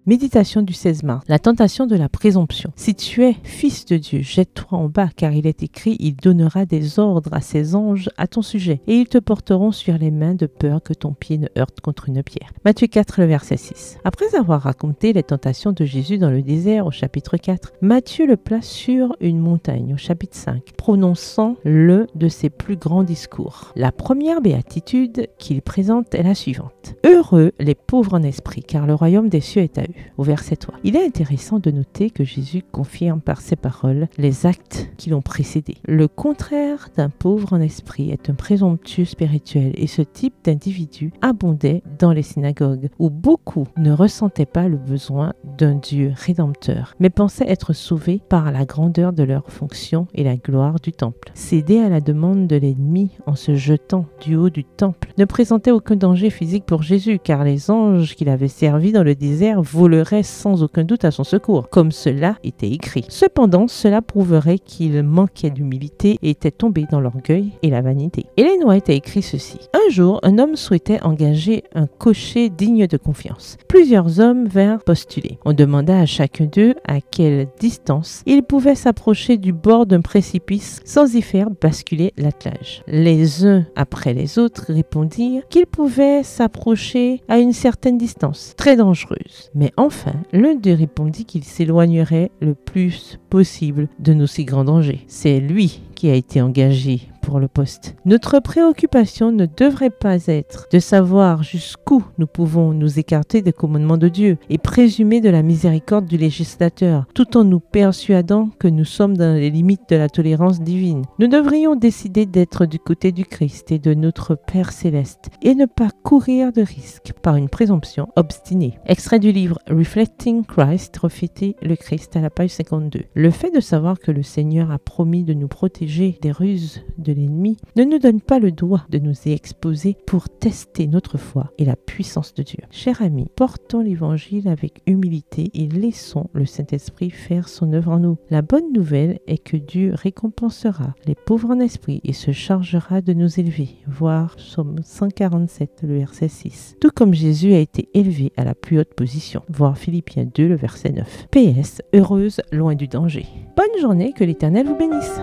Méditation du 16 mars. La tentation de la présomption. Si tu es fils de Dieu, jette-toi en bas, car il est écrit, il donnera des ordres à ses anges à ton sujet, et ils te porteront sur les mains de peur que ton pied ne heurte contre une pierre. Matthieu 4, le verset 6. Après avoir raconté les tentations de Jésus dans le désert au chapitre 4, Matthieu le place sur une montagne au chapitre 5, prononçant l'un de ses plus grands discours. La première béatitude qu'il présente est la suivante. Heureux les pauvres en esprit, car le royaume des cieux est à eux. Au verset 3. Il est intéressant de noter que Jésus confirme par ses paroles les actes qui l'ont précédé. Le contraire d'un pauvre en esprit est un présomptueux spirituel, et ce type d'individu abondait dans les synagogues où beaucoup ne ressentaient pas le besoin d'un Dieu rédempteur, mais pensaient être sauvés par la grandeur de leur fonction et la gloire du temple. Céder à la demande de l'ennemi en se jetant du haut du temple ne présentait aucun danger physique pour Jésus, car les anges qu'il avait servis dans le désert voleraient sans aucun doute à son secours, comme cela était écrit. Cependant, cela prouverait qu'il manquait d'humilité et était tombé dans l'orgueil et la vanité. Ellen White a écrit ceci. Un jour, un homme souhaitait engager un cocher digne de confiance. Plusieurs hommes vinrent postuler. On demanda à chacun d'eux à quelle distance il pouvait s'approcher du bord d'un précipice sans y faire basculer l'attelage. Les uns après les autres répondirent qu'ils pouvaient s'approcher à une certaine distance, très dangereuse. Mais enfin, l'un d'eux répondit qu'il s'éloignerait le plus possible de nos si grands dangers. C'est lui qui a été engagé pour le poste. Notre préoccupation ne devrait pas être de savoir jusqu'où nous pouvons nous écarter des commandements de Dieu et présumer de la miséricorde du législateur, tout en nous persuadant que nous sommes dans les limites de la tolérance divine. Nous devrions décider d'être du côté du Christ et de notre Père céleste et ne pas courir de risques par une présomption obstinée. Extrait du livre Reflecting Christ, refléter le Christ à la page 52. Le fait de savoir que le Seigneur a promis de nous protéger des ruses de l'ennemi ne nous donne pas le droit de nous y exposer pour tester notre foi et la puissance de Dieu. Chers amis, portons l'évangile avec humilité et laissons le Saint-Esprit faire son œuvre en nous. La bonne nouvelle est que Dieu récompensera les pauvres en esprit et se chargera de nous élever. Voir Psaume 147, le verset 6. Tout comme Jésus a été élevé à la plus haute position. Voir Philippiens 2, le verset 9. PS, heureuse loin du danger. Bonne journée, que l'Éternel vous bénisse.